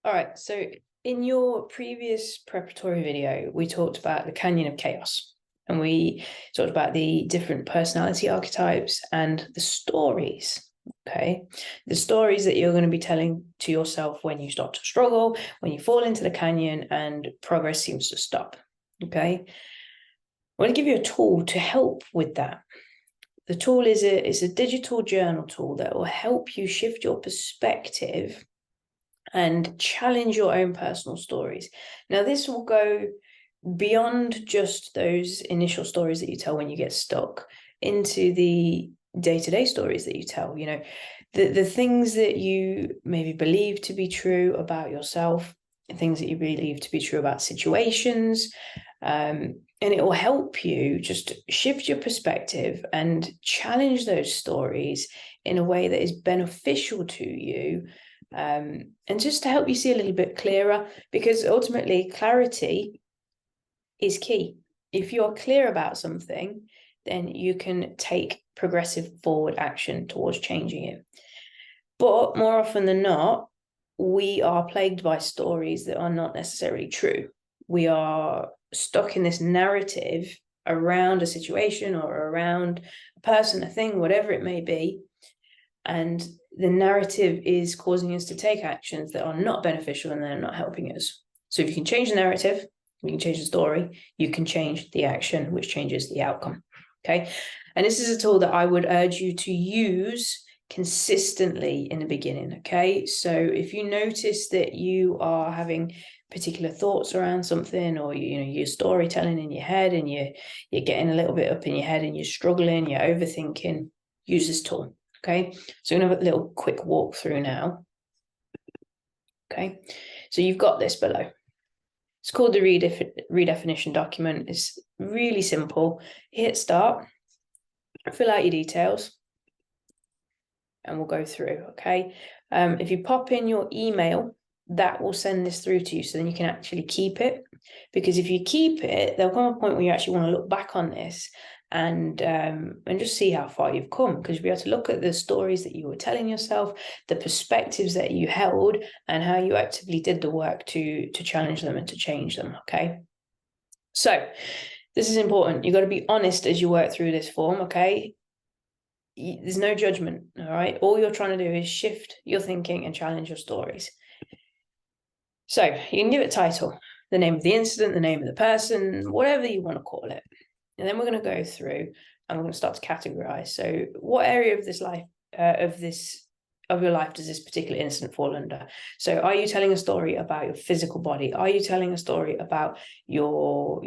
All right, so in your previous preparatory video, we talked about the Canyon of Chaos, and we talked about the different personality archetypes and the stories, okay? The stories that you're going to be telling to yourself when you start to struggle, when you fall into the canyon and progress seems to stop, okay? I want to give you a tool to help with that. The tool is a digital journal tool that will help you shift your perspective and challenge your own personal stories. Now, this will go beyond just those initial stories that you tell when you get stuck into the day-to-day stories that you tell, you know, the things that you maybe believe to be true about yourself, things that you believe to be true about situations, and it will help you just shift your perspective and challenge those stories in a way that is beneficial to you, and just to help you see a little bit clearer, because ultimately clarity is key. If you're clear about something, then you can take progressive forward action towards changing it. But more often than not, we are plagued by stories that are not necessarily true. We are stuck in this narrative around a situation or around a person, a thing, whatever it may be. And the narrative is causing us to take actions that are not beneficial and they're not helping us. So if you can change the narrative, you can change the story, you can change the action, which changes the outcome. Okay. And this is a tool that I would urge you to use consistently in the beginning. Okay. So if you notice that you are having particular thoughts around something, or you're storytelling in your head and you're getting a little bit up in your head and you're struggling, you're overthinking, use this tool. Okay, so I'm going to have a little quick walkthrough now. Okay, so you've got this below. It's called the redefinition document. It's really simple. Hit start, fill out your details, and we'll go through. Okay, if you pop in your email, that will send this through to you, so then you can actually keep it. Because if you keep it, there'll come a point where you actually want to look back on this and just see how far you've come, because you'll be able to look at the stories that you were telling yourself, the perspectives that you held, and how you actively did the work to challenge them and to change them. Okay, so this is important. You've got to be honest as you work through this form. Okay, there's no judgment. All right, all you're trying to do is shift your thinking and challenge your stories. So you can give it a title, the name of the incident, the name of the person, whatever you want to call it. And then we're going to go through and we're going to start to categorize. So what area of this life, of your life, does this particular incident fall under? So are you telling a story about your physical body? Are you telling a story about your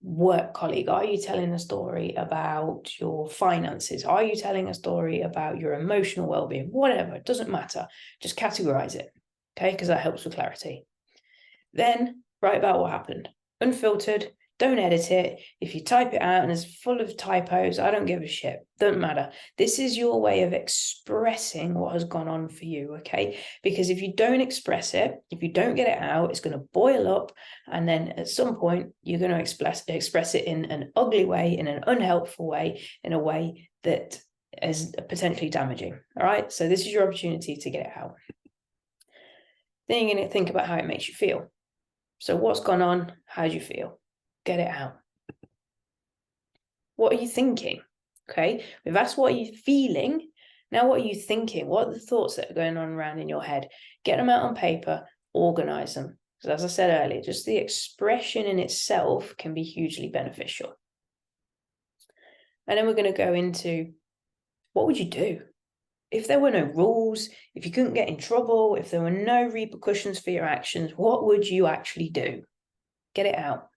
work colleague? Are you telling a story about your finances? Are you telling a story about your emotional well-being? Whatever, it doesn't matter. Just categorize it, okay? Because that helps with clarity. Then write about what happened, unfiltered. Don't edit it. If you type it out and it's full of typos, I don't give a shit. Doesn't matter. This is your way of expressing what has gone on for you, okay? Because if you don't express it, if you don't get it out, it's going to boil up. And then at some point, you're going to express it in an ugly way, in an unhelpful way, in a way that is potentially damaging, all right? So this is your opportunity to get it out. Then you're going to think about how it makes you feel. So what's gone on? How do you feel? Get it out. What are you thinking? Okay, we've asked what are you feeling. Now what are you thinking? What are the thoughts that are going on around in your head? Get them out on paper, organize them. Because as I said earlier, just the expression in itself can be hugely beneficial. And then we're going to go into, what would you do? If there were no rules, if you couldn't get in trouble, if there were no repercussions for your actions, what would you actually do? Get it out.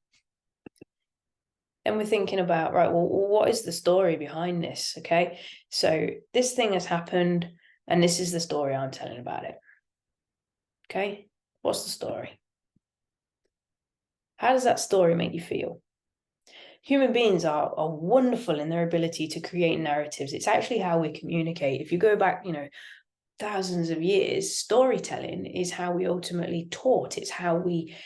And we're thinking about, right, well, what is the story behind this? Okay, so this thing has happened and this is the story I'm telling about it. Okay, what's the story? How does that story make you feel? Human beings are wonderful in their ability to create narratives. It's actually how we communicate. If you go back, thousands of years, storytelling is how we ultimately taught. It's how we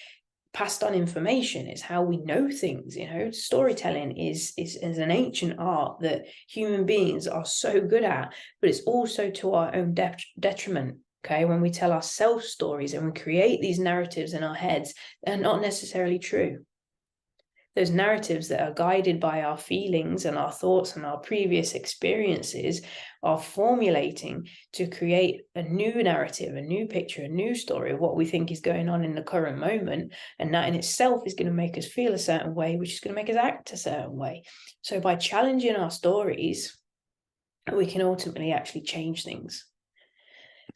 passed on information. It's how we know things. Storytelling is an ancient art that human beings are so good at, but it's also to our own detriment. Okay, when we tell ourselves stories and we create these narratives in our heads, they're not necessarily true. Those narratives that are guided by our feelings and our thoughts and our previous experiences are formulating to create a new narrative, a new picture, a new story of what we think is going on in the current moment. And that in itself is going to make us feel a certain way, which is going to make us act a certain way. So by challenging our stories, we can ultimately actually change things.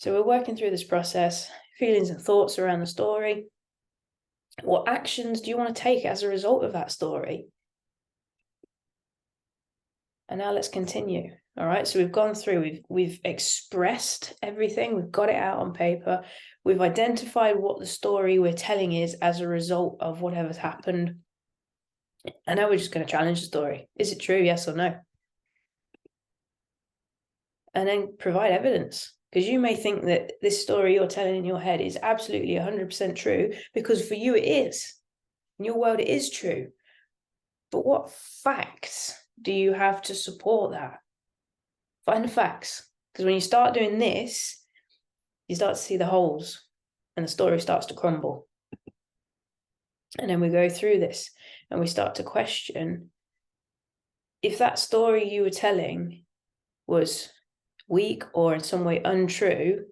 So we're working through this process, feelings and thoughts around the story. What actions do you want to take as a result of that story? And now let's continue. All right, so we've gone through, we've expressed everything, we've got it out on paper, we've identified what the story we're telling is as a result of whatever's happened. And now we're just going to challenge the story. Is it true, yes or no? And then provide evidence. Because you may think that this story you're telling in your head is absolutely 100% true, because for you it is. In your world, it is true. But what facts do you have to support that? Find the facts. Because when you start doing this, you start to see the holes and the story starts to crumble. And then we go through this and we start to question if that story you were telling was weak or in some way untrue,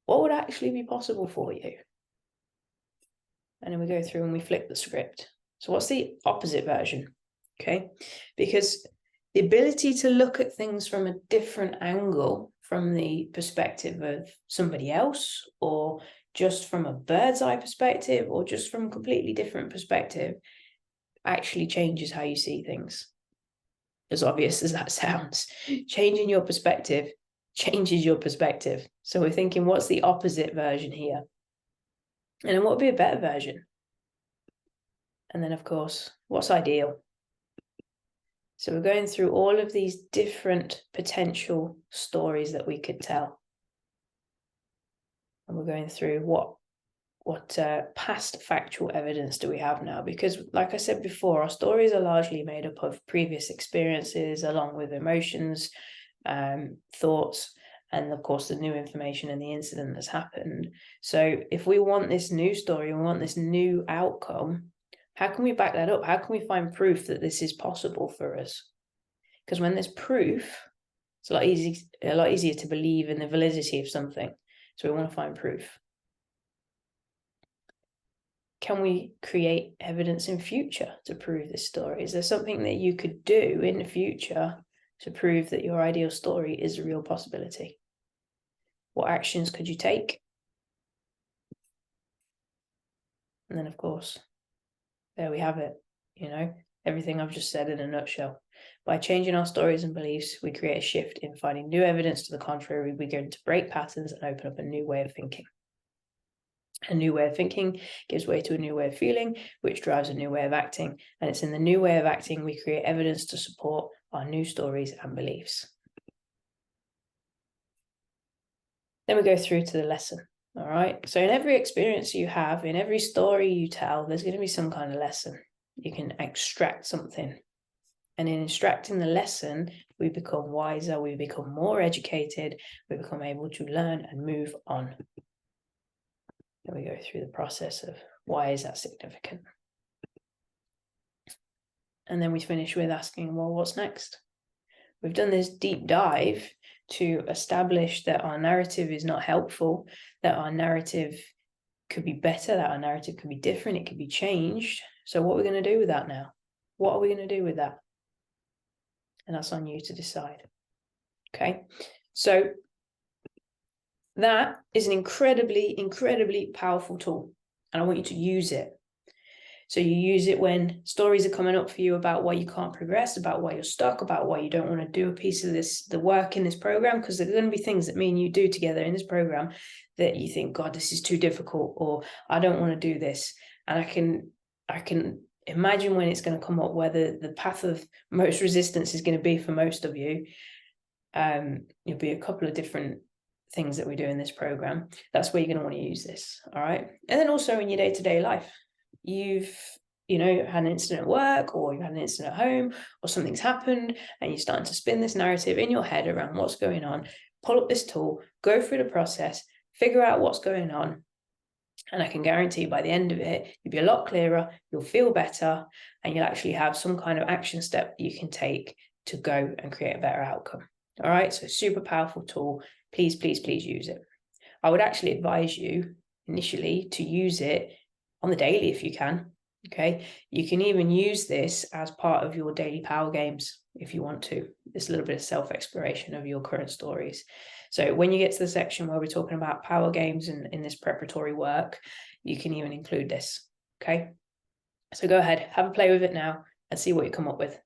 what would actually be possible for you? And then we go through and we flip the script. So what's the opposite version? Okay, because the ability to look at things from a different angle, from the perspective of somebody else, or just from a bird's eye perspective, or just from a completely different perspective, actually changes how you see things. As obvious as that sounds, changing your perspective changes your perspective. So we're thinking, what's the opposite version here? And then what would be a better version? And then, of course, what's ideal? So we're going through all of these different potential stories that we could tell. And we're going through what past factual evidence do we have now? Because like I said before, our stories are largely made up of previous experiences along with emotions, thoughts, and of course the new information and the incident that's happened. So if we want this new story, we want this new outcome, how can we back that up? How can we find proof that this is possible for us? Because when there's proof, it's a lot easier to believe in the validity of something. So we want to find proof. Can we create evidence in future to prove this story? Is there something that you could do in the future to prove that your ideal story is a real possibility? What actions could you take? And then, of course, there we have it. You know, everything I've just said in a nutshell. By changing our stories and beliefs, we create a shift in finding new evidence to the contrary. We begin to break patterns and open up a new way of thinking. A new way of thinking gives way to a new way of feeling, which drives a new way of acting. And it's in the new way of acting we create evidence to support our new stories and beliefs. Then we go through to the lesson. All right. So in every experience you have, in every story you tell, there's going to be some kind of lesson. You can extract something. And in extracting the lesson, we become wiser, we become more educated, we become able to learn and move on. Then we go through the process of why is that significant? And then we finish with asking, well, what's next? We've done this deep dive to establish that our narrative is not helpful, that our narrative could be better, that our narrative could be different, it could be changed. So what are we going to do with that now? What are we going to do with that? And that's on you to decide. Okay, so that is an incredibly, incredibly powerful tool. And I want you to use it. So you use it when stories are coming up for you about why you can't progress, about why you're stuck, about why you don't want to do a piece of the work in this program, because there's going to be things that me and you do together in this program that you think, God, this is too difficult, or I don't want to do this. And I can imagine when it's going to come up, whether the path of most resistance is going to be for most of you. It'll be a couple of different things that we do in this program. That's where you're going to want to use this. All right. And then also in your day-to-day life, you've had an incident at work, or you had an incident at home, or something's happened and you're starting to spin this narrative in your head around what's going on. Pull up this tool, go through the process, figure out what's going on. And I can guarantee by the end of it, you'll be a lot clearer, you'll feel better, and you'll actually have some kind of action step you can take to go and create a better outcome. All right, so super powerful tool. Please, please, please use it. I would actually advise you initially to use it on the daily if you can. Okay, you can even use this as part of your daily power games if you want to. It's a little bit of self-exploration of your current stories. So when you get to the section where we're talking about power games and in this preparatory work, you can even include this. Okay, so go ahead, have a play with it now and see what you come up with.